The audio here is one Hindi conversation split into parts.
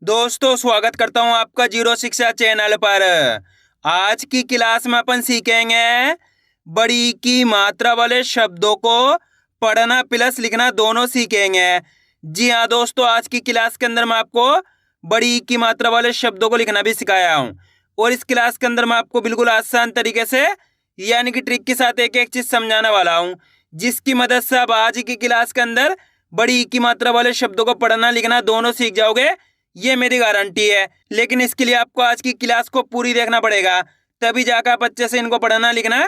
दोस्तों स्वागत करता हूं आपका जीरो शिक्षा चैनल पर। आज की क्लास में अपन सीखेंगे बड़ी की मात्रा वाले शब्दों को पढ़ना प्लस लिखना दोनों सीखेंगे। जी हाँ दोस्तों, आज की क्लास के अंदर मैं आपको बड़ी की मात्रा वाले शब्दों को लिखना भी सिखाया हूं और इस क्लास के अंदर मैं आपको बिल्कुल आसान तरीके से यानी कि ट्रिक के साथ एक एक चीज समझाने वाला हूं, जिसकी मदद से आप आज की क्लास के अंदर बड़ी की मात्रा वाले शब्दों को पढ़ना लिखना दोनों सीख जाओगे। ये मेरी गारंटी है, लेकिन इसके लिए आपको आज की क्लास को पूरी देखना पड़ेगा, तभी जाकर आप अच्छे से इनको पढ़ना लिखना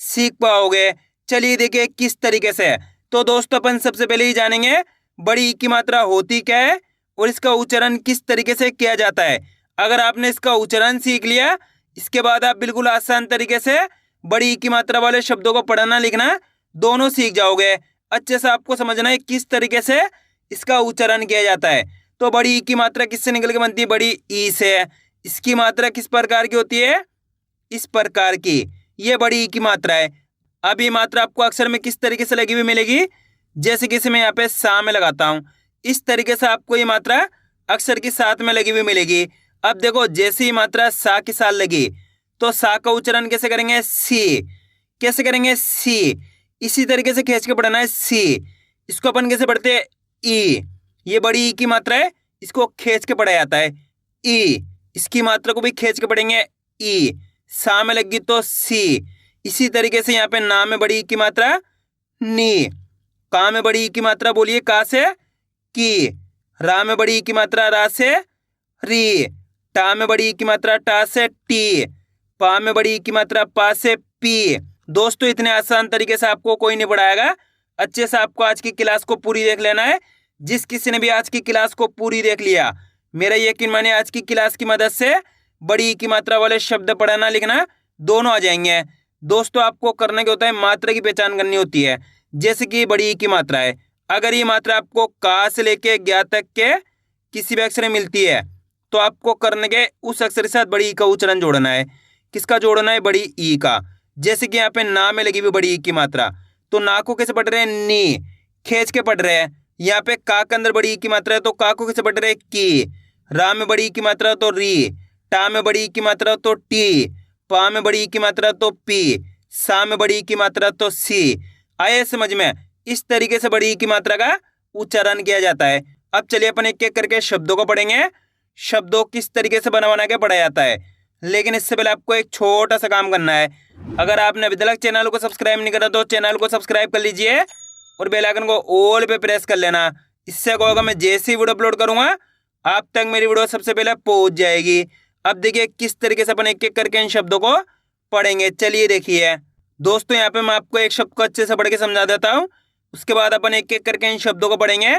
सीख पाओगे। चलिए देखिए किस तरीके से। तो दोस्तों अपन सबसे पहले ही जानेंगे बड़ी की मात्रा होती क्या है और इसका उच्चारण किस तरीके से किया जाता है। अगर आपने इसका उच्चारण सीख लिया, इसके बाद आप बिल्कुल आसान तरीके से बड़ी की मात्रा वाले शब्दों को पढ़ना लिखना दोनों सीख जाओगे। अच्छे से आपको समझना है किस तरीके से इसका उच्चारण किया जाता है। तो बड़ी ई की मात्रा किससे निकल के बनती है? बड़ी ई से। इसकी मात्रा किस प्रकार की होती है? इस प्रकार की। ये बड़ी ई की मात्रा है। अब ये मात्रा आपको अक्षर में किस तरीके से लगी हुई मिलेगी? जैसे कि मैं यहाँ पे सा में लगाता हूँ, इस तरीके से आपको ये मात्रा अक्षर के साथ में लगी हुई मिलेगी। अब देखो जैसे ही मात्रा सा के साथ लगी तो सा का उच्चारण कैसे करेंगे? सी। कैसे करेंगे? सी। इसी तरीके से खींच के पढ़ना है सी। इसको अपन कैसे पढ़ते हैं? ई। ये बड़ी ई की मात्रा है, इसको खींच के पढ़ा जाता है ई। इसकी मात्रा को भी खींच के पढ़ेंगे ई। सा में लगी तो सी। इसी तरीके से यहाँ पे ना में बड़ी ई की मात्रा नी। का में बड़ी ई की मात्रा बोलिए का से की। रा में बड़ी ई की मात्रा रा से री। टा में बड़ी ई की मात्रा टा से टी। पा में बड़ी ई की मात्रा पा से पी। दोस्तों इतने आसान तरीके से आपको कोई नहीं पढ़ाएगा। अच्छे से आपको आज की क्लास को पूरी देख लेना है। जिस किसी ने भी आज की क्लास को पूरी देख लिया, मेरा यकीन मानिए आज की क्लास की मदद से बड़ी की मात्रा वाले शब्द पढ़ना लिखना दोनों आ जाएंगे। दोस्तों आपको करना क्या होता है? मात्रा की पहचान करनी होती है। जैसे कि बड़ी की मात्रा है, अगर ये मात्रा आपको का से लेके ज्ञा तक के किसी भी अक्षर में मिलती है तो आपको करने के उस अक्षर के साथ बड़ी ई का उच्चारण जोड़ना है। किसका जोड़ना है? बड़ी ई का। जैसे कि यहाँ पे ना में लगी हुई बड़ी ई की मात्रा, तो ना को कैसे पढ़ रहे हैं? नी। खींच के पढ़ रहे हैं। यहाँ पे का के अंदर बड़ी ई की मात्रा है तो का को कैसे पढ़ रहे हैं? की। रा में बड़ी ई की मात्रा तो री। टा में बड़ी ई की मात्रा तो टी। पा में बड़ी ई की मात्रा तो पी। सा में बड़ी ई की मात्रा तो सी। आए समझ में? इस तरीके से बड़ी ई की मात्रा का उच्चारण किया जाता है। अब चलिए अपन एक एक करके शब्दों को पढ़ेंगे। शब्दों किस तरीके से बना बना के पढ़ा जाता है, लेकिन इससे पहले आपको एक छोटा सा काम करना है। अगर आपने अभी तक चैनल को सब्सक्राइब नहीं करा तो चैनल को सब्सक्राइब कर लीजिए और बेल आइकन को ऑल पे प्रेस कर लेना। इससे क्या होगा, मैं जैसे ही वीडियो अपलोड करूंगा आप तक मेरी वीडियो सबसे पहले पहुंच जाएगी। अब देखिए किस तरीके से अपन एक एक करके इन शब्दों को पढ़ेंगे। चलिए देखिए दोस्तों, यहाँ पे मैं आपको एक शब्द को अच्छे से पढ़ के समझा देता हूँ, उसके बाद अपन एक एक करके इन शब्दों को पढ़ेंगे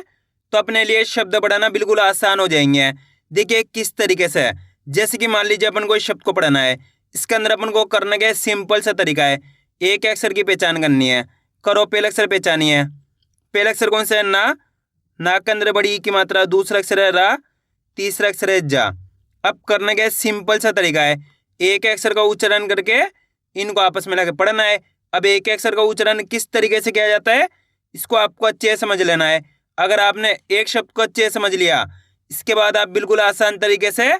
तो अपने लिए शब्द पढ़ाना बिल्कुल आसान हो जाएंगे। देखिए किस तरीके से। जैसे कि मान लीजिए अपन को इस शब्द को पढ़ना है, इसके अंदर अपन को करने का सिंपल सा तरीका है। एक अक्षर की पहचान करनी है। करो, पहला अक्षर पहचानिए। पहला अक्षर कौन सा है? ना। ना के अंदर बड़ी ई की मात्रा। दूसरा अक्षर है रा। तीसरा अक्षर है जा। अब करने का सिंपल सा तरीका है, एक अक्षर का उच्चारण करके इनको आपस में लगा पढ़ना है। अब एक अक्षर का उच्चारण किस तरीके से किया जाता है इसको आपको अच्छे से समझ लेना है। अगर आपने एक शब्द को अच्छे से समझ लिया, इसके बाद आप बिल्कुल आसान तरीके से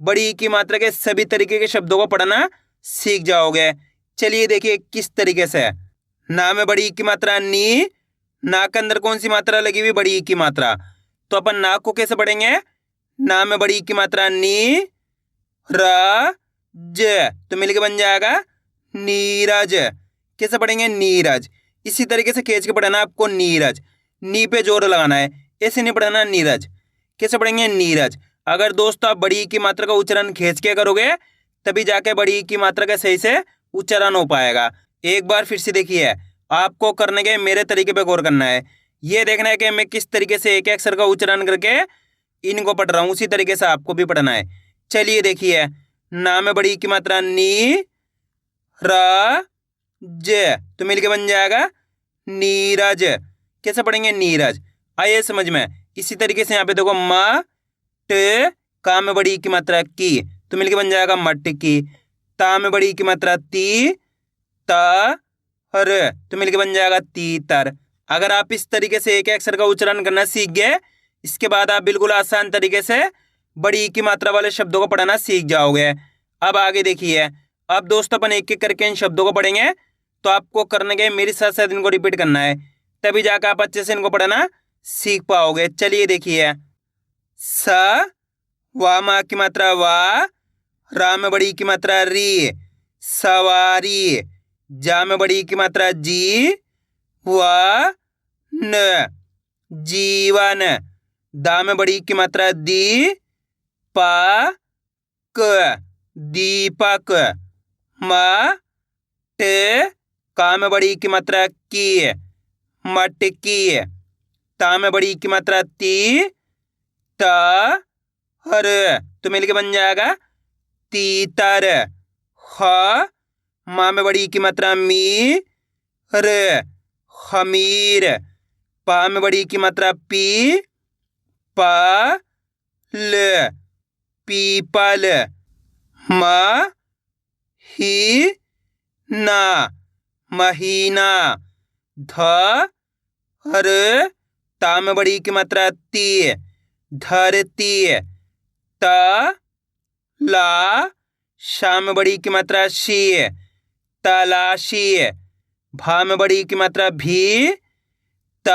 बड़ी ई की मात्रा के सभी तरीके के शब्दों को पढ़ना सीख जाओगे। चलिए देखिए किस तरीके से। ना में बड़ी ई की मात्रा नी। ना के अंदर कौन सी मात्रा लगी हुई? बड़ी ई की मात्रा। तो अपन ना को कैसे पढ़ेंगे? ना में बड़ी ई की मात्रा नी र ज, तो मिलके बन जाएगा नीरज। कैसे पढ़ेंगे? नीरज। इसी तरीके से खींच के पढ़ना आपको नीरज। नी पे जोर लगाना है, ऐसे नहीं पढ़ना नीरज। कैसे पढ़ेंगे? नीरज। अगर दोस्तों आप बड़ी ई की मात्रा का उच्चारण खींच के करोगे तभी जाके बड़ी ई की मात्रा का सही से उच्चारण हो पाएगा। एक बार फिर से देखिए, आपको करने के मेरे तरीके पे गौर करना है। ये देखना है कि मैं किस तरीके से एक अक्षर का उच्चारण करके इनको पढ़ रहा हूँ, उसी तरीके से आपको भी पढ़ना है। चलिए देखिए, ना में बड़ी ई की मात्रा नी र ज, तो मिलके बन जाएगा नीरज। कैसे पढ़ेंगे? नीरज। आइए समझ में। इसी तरीके से यहाँ पे देखो मा ट, का में बड़ी ई की मात्रा की, तो मिलके बन जाएगा मटकी। ता में बड़ी ई की मात्रा ती ता र, तो मिलके बन जाएगा तीतर। अगर आप इस तरीके से एक अक्षर का उच्चारण करना सीख गए, इसके बाद आप बिल्कुल आसान तरीके से बड़ी की मात्रा वाले शब्दों को पढ़ना सीख जाओगे। अब आगे देखिए, अब दोस्तों अपन एक एक करके इन शब्दों को पढ़ेंगे, तो आपको करने के मेरे साथ साथ इनको रिपीट करना है, तभी जाकर आप अच्छे से इनको पढ़ना सीख पाओगे। चलिए देखिए, स, वा माँ की मात्रा वा, रा में बड़ी की मात्रा री, सवारी, जा में बड़ी की मात्रा जी, व न, जीवन, दा में बड़ी की मात्रा दी, पा क, दीपक, म, ट, का में बड़ी की मात्रा की, मटकी, ता में बड़ी की मात्रा ती, त, हर, तो मिलके बन जाएगा तीतर, ख, माँ में बड़ी की मात्रा मी, र, खमीर, पा में बड़ी की मात्रा पी, प, ल, पीपल, म, ही, ना, महीना, ध, हर, ता में बड़ी की मात्रा ती, धरती, त, ला, शा में बड़ी की मात्रा शी, तलाशी, भा में बड़ी की मात्रा भी, त,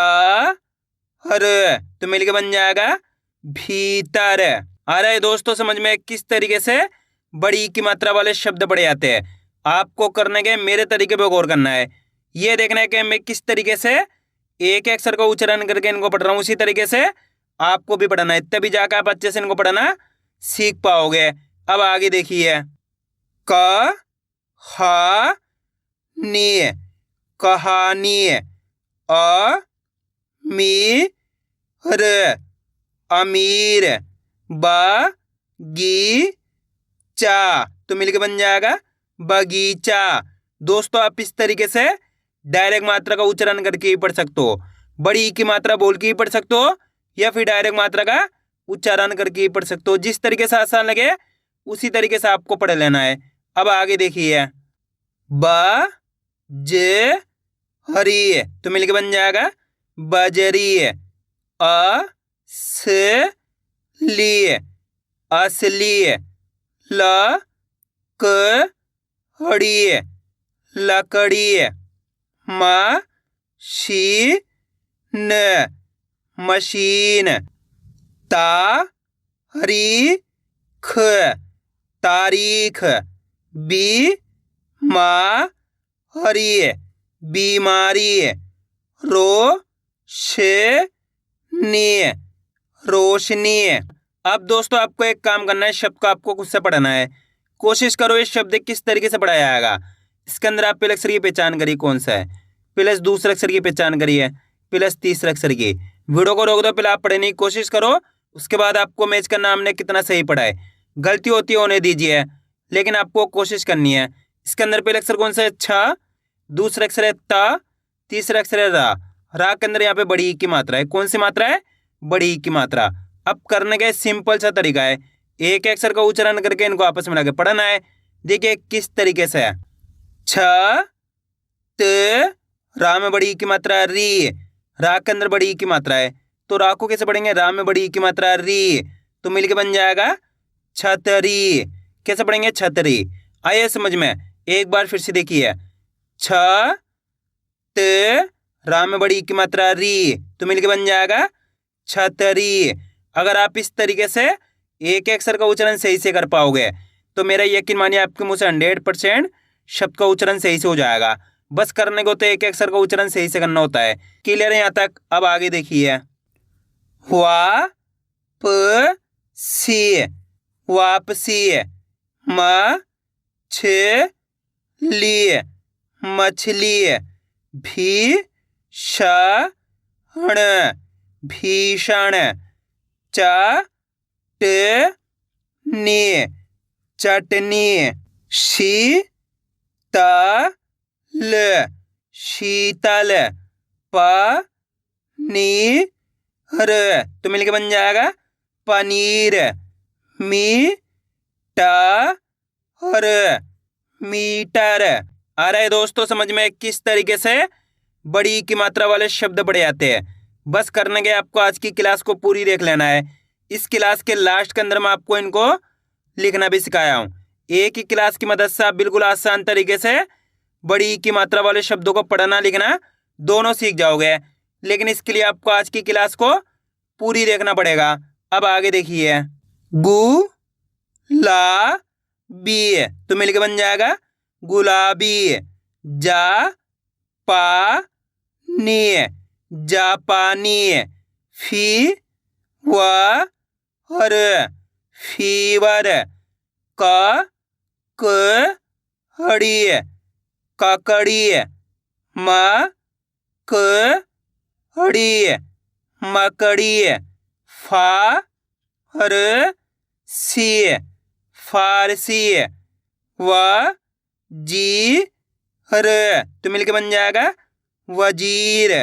हर, तो मिलके बन जाएगा भीतर। आ रहा है दोस्तों समझ में किस तरीके से बड़ी की मात्रा वाले शब्द पढ़े जाते हैं? आपको करने के मेरे तरीके पे गौर करना है, ये देखना है कि मैं किस तरीके से एक एक अक्षर को उच्चारण करके इनको पढ़ रहा हूँ, उसी तरीके से आपको भी पढ़ना है, तभी जाकर आप अच्छे से इनको पढ़ना सीख पाओगे। अब आगे देखिए, क, हा, नी, कहानी, अ, मी, र, अमीर, ब, गी, चा, तो मिलके बन जाएगा बगीचा। दोस्तों आप इस तरीके से डायरेक्ट मात्रा का उच्चारण करके ही पढ़ सकते हो, बड़ी की मात्रा बोल के ही पढ़ सकते हो, या फिर डायरेक्ट मात्रा का उच्चारण करके ही पढ़ सकते हो। जिस तरीके से आसान लगे उसी तरीके से आपको पढ़ लेना है। अब आगे देखिए, ब, ज, हरी, तो मिलके बन जाएगा बजरी, अ, स, ली, असली, ल, क, हड़ी, लकड़ी, म, शी, न, मशीन, ता, हरी, ख, तारीख, बी, मा, हरी, बीमारी, रो, शे, नी, रोशनी। अब दोस्तों आपको एक काम करना है, शब्द को आपको खुद से पढ़ना है। कोशिश करो इस शब्द किस तरीके से पढ़ाया जाएगा। इसके अंदर आप पहले अक्षर की पहचान करिए कौन सा है, प्लस दूसरे अक्षर की पहचान करिए, प्लस तीसरे अक्षर की। वीडियो को रोक दो, पहले आप पढ़ने की कोशिश करो, उसके बाद आपको मैच करना हमने कितना सही पढ़ा है। गलती होती है होने दीजिए, लेकिन आपको कोशिश करनी है। इसके अंदर पहले अक्षर कौन सा है? छ, दूसरा अक्षर है ता, तीसरा अक्षर है रा। रा के अंदर यहाँ पे बड़ी की मात्रा है। कौन सी मात्रा है? बड़ी की मात्रा। अब करने का सिंपल सा तरीका है, एक अक्षर का उच्चारण करके इनको आपस में मिला के पढ़ना है। देखिए किस तरीके से है। छ, त, रा में बड़ी की मात्रा री, रा के अंदर बड़ी की मात्रा है, तो रा को कैसे पढ़ेंगे? रा में बड़ी की मात्रा री, तो मिलके बन जाएगा छतरी। कैसे पढ़ेंगे? छतरी। आइए समझ में, एक बार फिर से देखिए, छ, त, रा में बड़ी की मात्रा री, तो मिलके बन जाएगा छतरी। अगर आप इस तरीके से एक अक्षर का उच्चारण सही से कर पाओगे तो मेरा यकीन मानिए आपके मुंह से 100% शब्द का उच्चारण सही से हो जाएगा। बस करने को तो एक अक्षर का उच्चारण सही से करना होता है। क्लियर है यहाँ तक? अब आगे देखिए, वा, प, सी, वापसी, म, छ, ली, मछली, भी, ष, ण, भीषण, च, ट, नी, चटनी, शी, त, ल, शीतल, प, नी, र, तो मिलके बन जाएगा पनीर, मी, ट, र, मीटर। आ रहा है दोस्तों समझ में किस तरीके से बड़ी की मात्रा वाले शब्द पढ़े जाते हैं? बस करने के आपको आज की क्लास को पूरी देख लेना है। इस क्लास के लास्ट के अंदर मैं आपको इनको लिखना भी सिखाया हूँ। एक ही क्लास की मदद से आप बिल्कुल आसान तरीके से बड़ी की मात्रा वाले शब्दों को पढ़ना लिखना दोनों सीख जाओगे। लेकिन इसके लिए आपको आज की क्लास को पूरी देखना पड़ेगा। अब आगे देखिए, गु ला बी तो मिलके बन जाएगा गुलाबी। जा पा नी जापानी। फी व हर फीवर। क हड़ी ककड़ी। म क हड़ी मकड़ी। फा हर सी फारसी। व जी हर तो मिलके बन जाएगा वजीर।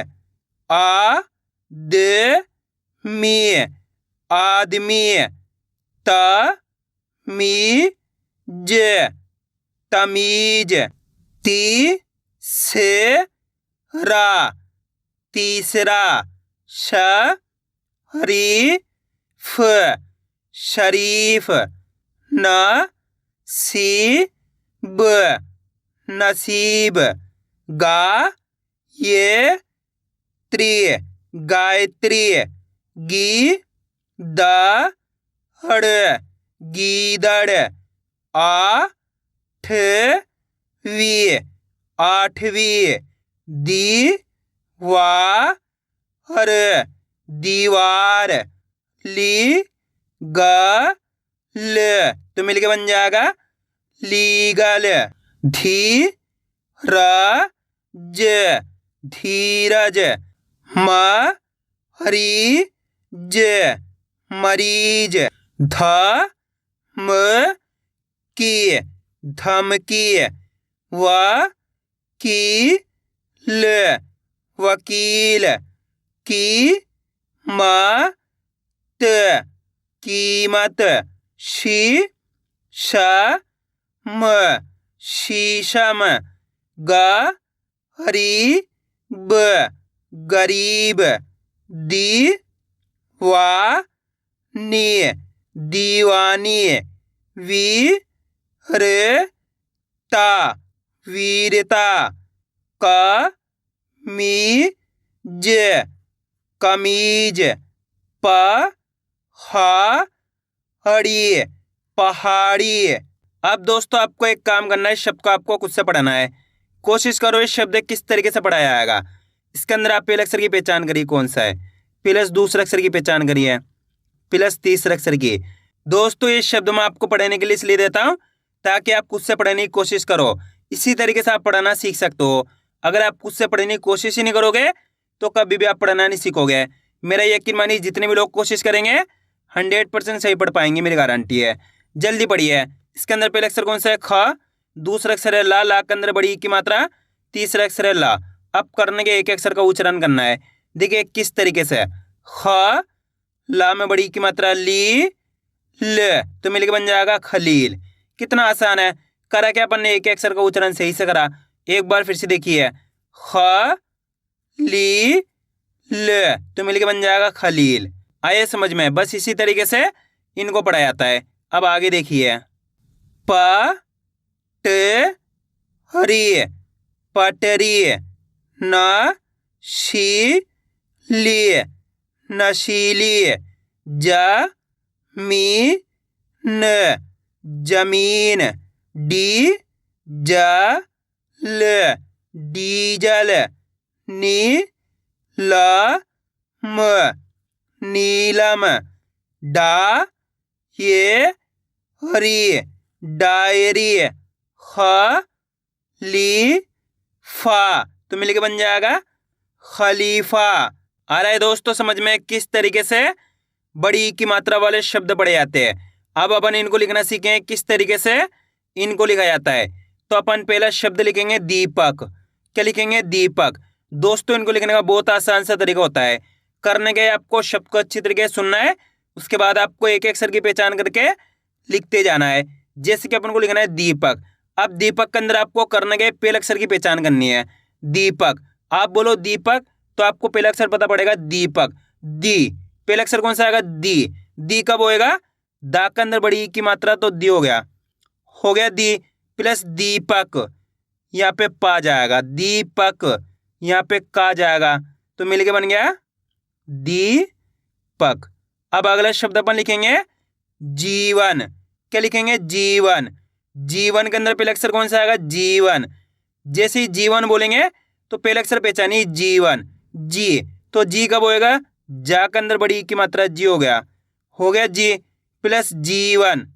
आ द मी आदमी। त मी ज तमीज। ती से रा तीसरा। श हरी फ शरीफ। न सी ब नसीब। गा ये त्री गायत्री। गी द हड़ गीदड़। आ ठ वी आठवीं। दी वा हर दीवार। ली ग ल तो मिलके बन जाएगा लीगल। धी र ज धीरज। म हरी ज मरीज। ध म की धमकी। व की ल वकील। की म त कीमत। शी श म शीशम। ग हरी ब गरीब। दी वा नी दीवानी। वी र ता वीरता। क मी ज कमीज। प हा हड़ी पहाड़ी। अब दोस्तों आपको एक काम करना है, इस शब्द को आपको खुद से पढ़ना है। कोशिश करो इस शब्द किस तरीके से पढ़ाया जाएगा। इसके अंदर आप पहले अक्षर की पहचान करिए कौन सा है, प्लस दूसरे अक्षर की पहचान करिए, प्लस तीसरे अक्षर की। दोस्तों इस शब्द में आपको पढ़ने के लिए इसलिए देता हूँ ताकि आप खुद से पढ़ने की कोशिश करो। इसी तरीके से आप पढ़ना सीख सकते हो। अगर आप खुद से पढ़ने की कोशिश ही नहीं करोगे तो कभी भी आप पढ़ना नहीं सीखोगे। मेरा यकीन मानिए जितने भी लोग कोशिश करेंगे 100% सही पढ़ पाएंगे, मेरी गारंटी है। जल्दी पढ़िए। इसके अंदर पहले अक्षर कौन सा है? ख। दूसरा अक्षर है ला, ला के अंदर बड़ी ई की मात्रा, तीसरा अक्षर है ला। अब करने के एक अक्षर का उच्चारण करना है। देखिए किस तरीके से, ख ला में बड़ी ई की मात्रा ली ल तो मिलकर बन जाएगा खलील। कितना आसान है। करा क्या अपन ने, एक अक्षर का उच्चारण सही से करा। एक बार फिर से देखिए, ख ली ल तो मिलकर बन जाएगा खलील। आइए समझ में, बस इसी तरीके से इनको पढ़ा जाता है। अब आगे देखिए, प ट हरी पटरी। न शी ली नशीली। ज मी न जमीन। डी ज ल डीजल। नी ल म नीलम। डा ये हरी डायरी। ख ली फा तो मिलके बन जाएगा खलीफा। आ रहा है दोस्तों समझ में किस तरीके से बड़ी की मात्रा वाले शब्द पढ़े जाते हैं। अब अपन इनको लिखना सीखें किस तरीके से इनको लिखा जाता है। तो अपन पहला शब्द लिखेंगे दीपक। क्या लिखेंगे? दीपक। दोस्तों इनको लिखने का बहुत आसान सा तरीका होता है। करने के आपको शब्द को अच्छी तरीके से सुनना है, उसके बाद आपको एक एक अक्षर की पहचान करके लिखते जाना है। जैसे कि अपन को लिखना है दीपक। अब दीपक के अंदर आपको करने के पहले अक्षर की पहचान करनी है। दीपक, आप बोलो दीपक तो आपको पहला अक्षर पता पड़ेगा दीपक। दी, पहला अक्षर कौन सा आएगा? दी। दी कब होएगा? दा के अंदर बड़ी ई की मात्रा तो दी हो गया दी प्लस दीपक, यहाँ पे पा जाएगा, दीपक, यहाँ पे का जाएगा, तो मिलके बन गया दीपक। अब अगला शब्द अपन लिखेंगे जीवन। क्या लिखेंगे? जीवन। जीवन के अंदर पहला अक्षर कौन सा आएगा? जीवन। जैसे ही जीवन बोलेंगे तो पहला अक्षर पहचानिए जीवन, जी। तो जी कब होएगा? जा के अंदर बड़ी की मात्रा जी हो गया जी प्लस जीवन,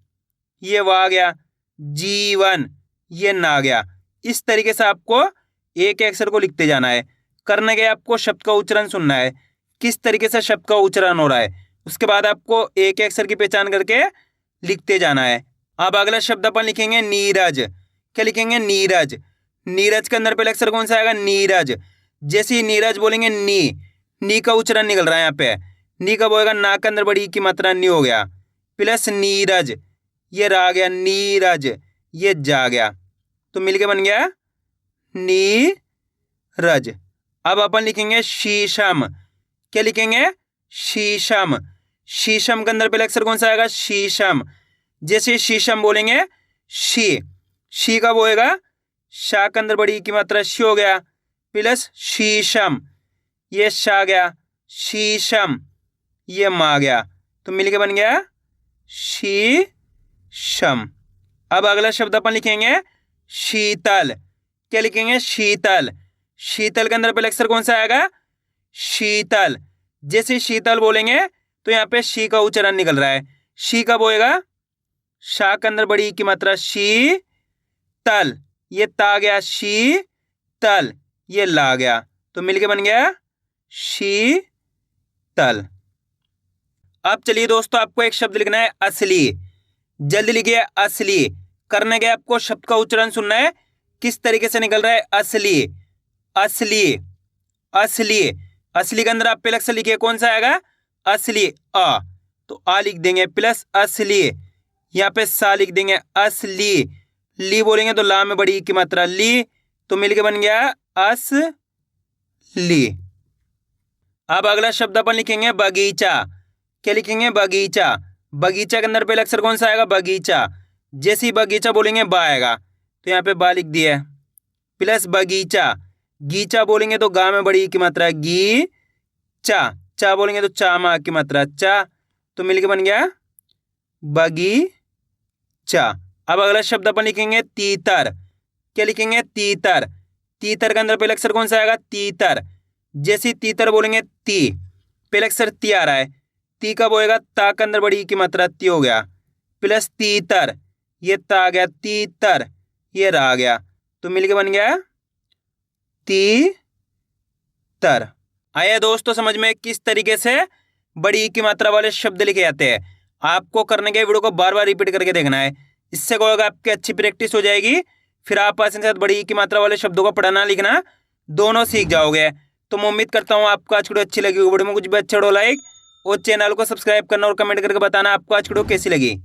ये वाह गया, जीवन, ये ना गया। इस तरीके से आपको एक अक्षर को लिखते जाना है। करने के आपको शब्द का उच्चारण सुनना है, किस तरीके से शब्द का उच्चारण हो रहा है, उसके बाद आपको एक अक्षर की पहचान करके लिखते जाना है। अब अगला शब्द अपन लिखेंगे नीरज। क्या लिखेंगे? नीरज। नीरज के अंदर पहला अक्षर कौन सा आएगा? नीरज। जैसे ही नीरज बोलेंगे नी का उच्चारण निकल रहा है यहाँ पे, नी कब होएगा? ना के अंदर बड़ी की मात्रा नी हो गया प्लस नीरज, ये रा गया नीरज, ये जा गया, तो मिलके बन गया नीरज। अब अपन लिखेंगे शीशम। क्या लिखेंगे? शीशम। शीशम के अंदर पहला अक्षर कौन सा आएगा? शीशम। जैसे शीशम बोलेंगे शी कब होएगा? शा के अंदर बड़ी की मात्रा शी हो गया प्लस शीशम, ये शा गया शीशम, ये मा गया, तो मिलके बन गया शीशम। अब अगला शब्द अपन लिखेंगे शीतल। क्या लिखेंगे? शीतल। शीतल के अंदर पहला अक्षर कौन सा आएगा? शीतल। जैसे शीतल बोलेंगे तो यहाँ पे शी का उच्चारण निकल रहा है, शी कब होएगा? शा के अंदर बड़ी की मात्रा शी तल, ये ता गया शी तल, ये ला गया, तो मिलके बन गया शी तल। अब चलिए दोस्तों, आपको एक शब्द लिखना है असली। जल्दी लिखिए असली। करने के आपको शब्द का उच्चारण सुनना है, किस तरीके से निकल रहा है असली, असली, असली। असली के अंदर आप पहले अक्षर लिखिए कौन सा आएगा? असली, अ, तो आ लिख देंगे प्लस असली, यहाँ पे सा लिख देंगे असली, ली बोलेंगे तो ला में बड़ी की मात्रा ली, तो मिलके बन गया असली। अब अगला शब्द अपन लिखेंगे बगीचा। क्या लिखेंगे? बगीचा। बगीचा के अंदर पहला अक्षर कौन सा आएगा? बगीचा। जैसे ही बगीचा बोलेंगे बा आएगा, तो यहाँ पे बा लिख दिया प्लस बगीचा। गीचा बोलेंगे तो गा में बड़ी की मात्रा गी, चा बोलेंगे तो चा मा की मात्रा चा, तो मिलके बन गया बगीचा। अब अगला शब्द अपन लिखेंगे तीतर। क्या लिखेंगे? तीतर। तीतर के अंदर पहला अक्षर कौन सा आएगा? तीतर। जैसे तीतर बोलेंगे पहला अक्षर ती आ रहा है, ती कब होएगा? ता के अंदर बड़ी की मात्रा ती हो गया प्लस तीतर, ये ता आ गया तीतर, ये रा गया, तो मिलके बन गया तीतर। आया दोस्तों समझ में किस तरीके से बड़ी की मात्रा वाले शब्द लिखे जाते हैं? आपको करने के वीडियो को बार बार रिपीट करके देखना है, इससे क्या होगा? आपकी अच्छी प्रैक्टिस हो जाएगी, फिर आप आसानी के साथ बड़ी की मात्रा वाले शब्दों को पढ़ना लिखना दोनों सीख जाओगे। तो मैं उम्मीद करता हूँ आपको आज की वीडियो अच्छी लगी, वीडियो में कुछ भी अच्छा हो लाइक और चैनल को सब्सक्राइब करना और कमेंट करके बताना आपको आज की वीडियो कैसी लगी।